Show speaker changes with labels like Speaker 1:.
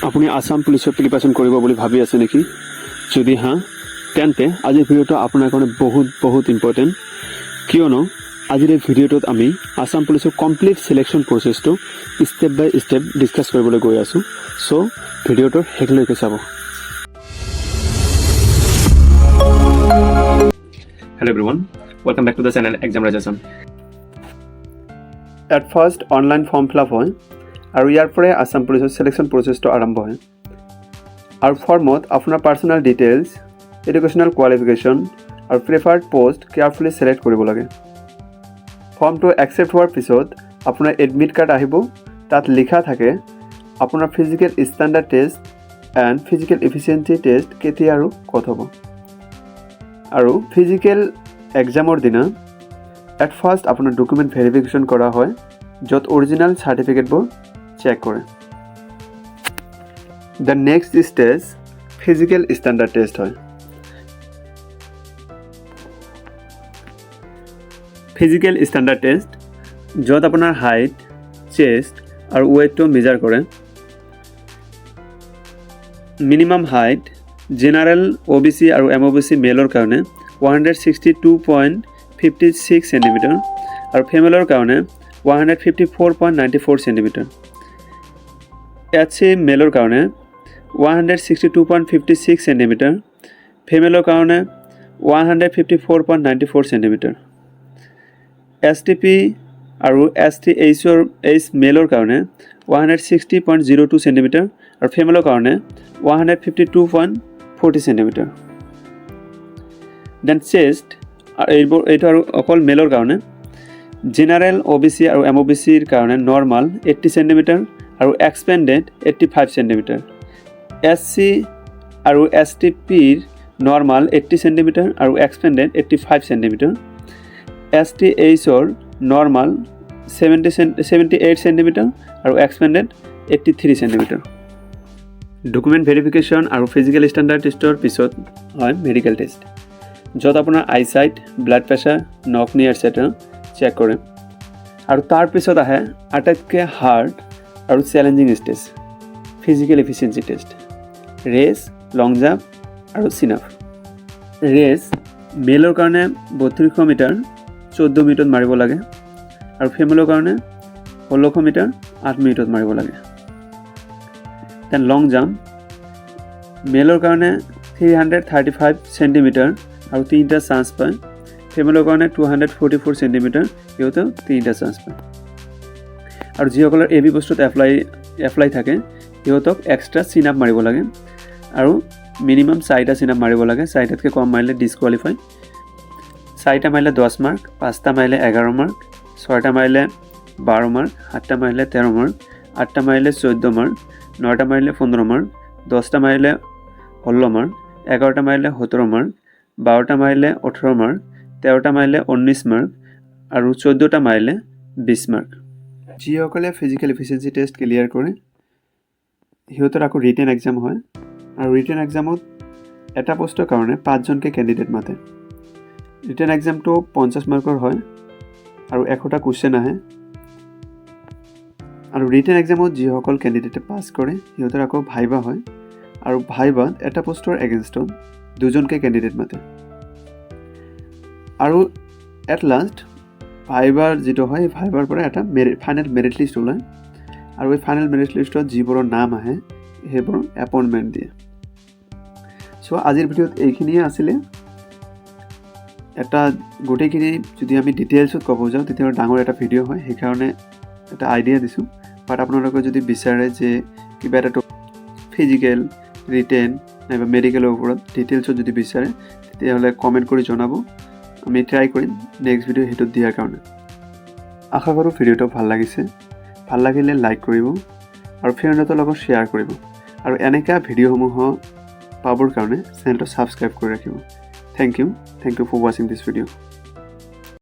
Speaker 1: আপুনি আসাম পুলিচৰ প্ৰিপাৰেশ্যন কৰিব বুলি ভাবি আছে নেকি? যদি হ্যাঁ তেন্তে আজিৰ ভিডিঅ'টো আপোনাৰ কাৰণে বহুত ইম্পৰ্টেণ্ট, কিয়নো আজিৰ এই ভিডিঅ'টোত আমি আসাম পুলিচৰ কমপ্লিট সিলেকশ্যন প্ৰচেছটো ষ্টেপ বাই ষ্টেপ ডিছকাছ কৰিবলৈ গৈ আছোঁ। চ' ভিডিঅ'টোৰ শেষলৈকে চাব। Hello everyone, welcome back to the channel Exam Assam. At first online form fill up হয় আৰু ইয়াৰ পৰাই আসাম পুলিচৰ সিলেকশ্যন প্ৰচেছটো আৰম্ভ হয়। আৰু ফৰ্মত আপোনাৰ পাৰ্সোনাল ডিটেইলছ, এডুকেশ্যনেল কোৱালিফিকেশ্যন আৰু প্ৰিফাৰ্ড পোষ্ট কেয়াৰফুলি সিলেক্ট কৰিব লাগে। ফৰ্মটো একচেপ্ট হোৱাৰ পিছত আপোনাৰ এডমিট কাৰ্ড আহিব। তাত লিখা থাকে আপোনাৰ physical standard test and physical efficiency test কেতিয়া আৰু ক'ত হ'ব। আৰু ফিজিকেল এক্সামৰ দিনা এট ফাৰ্ষ্ট আপোনাৰ ডকুমেণ্ট ভেৰিফিকেশ্যন কৰা হয়, য'ত অৰিজিনেল চাৰ্টিফিকেটবোৰ চেক কৰে। The next stage physical standard test হয়। ফিজিকেল ষ্টেণ্ডাৰ্ড টেষ্ট য'ত আপোনাৰ হাইট, চেষ্ট আৰু ৱেইটটো মেজাৰ কৰে। মিনিমাম হাইট জেনাৰেল OBC আৰু MOBC মেলৰ কাৰণে 162.56 সেণ্টিমিটাৰ আৰু ফিমেলৰ কাৰণে 154.94 সেণ্টিমিটাৰ। HC মেলৰ কাৰণে 162.56 সেণ্টিমিটাৰ, ফিমেলৰ কাৰণে 154.94 সেণ্টিমিটাৰ। STP আৰু STH মেলৰ কাৰণে 160.02 সেণ্টিমিটাৰ আৰু ফিমেলৰ কাৰণে 152.40 সেণ্টিমিটাৰ। দেন চেষ্ট এইটো আৰু অকল মেলৰ কাৰণে জেনাৰেল OBC আৰু MOBCৰ কাৰণে নৰ্মাল 80 সেণ্টিমিটাৰ আৰু এক্সপেণ্ডেড 85 সেণ্টিমিটাৰ। SC আৰু STPৰ নৰ্মাল 80 সেণ্টিমিটাৰ আৰু এক্সপেণ্ডেড 85 সেণ্টিমিটাৰ। STHৰ নৰ্মাল 78 সেণ্টিমিটাৰ আৰু এক্সপেণ্ডেড 83 সেণ্টিমিটাৰ। ডকুমেণ্ট ভেৰিফিকেশ্যন আৰু ফিজিকেল ষ্টেণ্ডাৰ্ড টেষ্টৰ পিছত হয় মেডিকেল টেষ্ট, য'ত আপোনাৰ আইচাইট, ব্লাড প্ৰেছাৰ, নক নি এটচেট্ৰা চেক কৰে। আৰু তাৰপিছত আহে আটাইতকৈ হাৰ্ড আৰু challenging stage physical efficiency test, race, long jump আৰু চিন আপ। ৰেচ মেলৰ কাৰণে 3200 মিটাৰ 14 মিনিটত মাৰিব লাগে আৰু ফিমেলৰ কাৰণে 1600 মিটাৰ 8 মিনিটত মাৰিব লাগে। দেন লং জাম্প মেলৰ কাৰণে 335 সেণ্টিমিটাৰ আৰু 3টা চান্স পায়, ফিমেলৰ কাৰণে 244 সেণ্টিমিটাৰ, সিহঁতেও 3টা চান্স পায়। আৰু যিসকলৰ AB পোষ্টত এপ্লাই থাকে সিহঁতক এক্সট্ৰা চিন আপ মাৰিব লাগে আৰু মিনিমাম 4টা চিন আপ মাৰিব লাগে। 4টাতকৈ কম মাৰিলে ডিছকুৱালিফাই। 4টা মাৰিলে 10 মাৰ্ক, 5টা মাৰিলে 11 মাৰ্ক, 6টা মাৰিলে 12 মাৰ্ক, 7টা মাৰিলে 13 মাৰ্ক, 8টা মাৰিলে 14 মাৰ্ক, 9টা মাৰিলে 15 মাৰ্ক, 10টা মাৰিলে 16 মাৰ্ক, 11টা মাৰিলে 17 মাৰ্ক, 12টা মাৰিলে 18 মাৰ্ক, 13টা মাৰিলে 19 মাৰ্ক আৰু 14টা মাৰিলে 20 মাৰ্ক। যিসকলে ফিজিকেল এফিচিয়েঞ্চি টেষ্ট ক্লিয়াৰ কৰে সিহঁতৰ আকৌ ৰিটেন এক্সাম হয়। আৰু ৰিটেন এক্সামত এটা পোষ্টৰ কাৰণে 5জনকৈ কেণ্ডিডেট মাতে। ৰিটেন এক্সামটো 50 মাৰ্কৰ হয় আৰু 100টা কুৱেশ্যন আহে। আৰু ৰিটেন এক্সামত যিসকল কেণ্ডিডেটে পাছ কৰে সিহঁতৰ আকৌ ভাইবা হয় আৰু ভাইবাত এটা পোষ্টৰ এগেইনষ্টত 2জনকৈ কেণ্ডিডেট মাতে। আৰু এট লাষ্ট ভাইবাৰ যিটো হয় এই ভাইবাৰ পৰা এটা ফাইনেল মেৰিট লিষ্ট ওলায় আৰু এই ফাইনেল মেৰিট লিষ্টত যিবোৰৰ নাম আহে সেইবোৰ এপইণ্টমেণ্ট দিয়ে। চ' আজিৰ ভিডিঅ'ত এইখিনিয়ে আছিলে। এটা গোটেইখিনি যদি আমি ডিটেইলছত ক'ব যাওঁ তেতিয়াহ'লে ডাঙৰ এটা ভিডিঅ' হয়, সেইকাৰণে এটা আইডিয়া দিছোঁ। বাট আপোনালোকে যদি বিচাৰে যে কিবা এটা ফিজিকেল, ৰিটেন নাইবা মেডিকেলৰ ওপৰত ডিটেইলছত যদি বিচাৰে তেতিয়াহ'লে কমেণ্ট কৰি জনাব, আমি ট্ৰাই কৰিম নেক্সট ভিডিঅ' সেইটোত দিয়াৰ কাৰণে। আশা কৰোঁ ভিডিঅ'টো ভাল লাগিছে। ভাল লাগিলে লাইক কৰিব আৰু ফ্ৰেণ্ডৰ লগত শ্বেয়াৰ কৰিব আৰু এনেকুৱা ভিডিঅ'সমূহ পাবৰ কাৰণে চেনেলটো ছাবস্ক্ৰাইব কৰি ৰাখিব। থেংক ইউ ফৰ ৱাচিং দিছ ভিডিঅ'।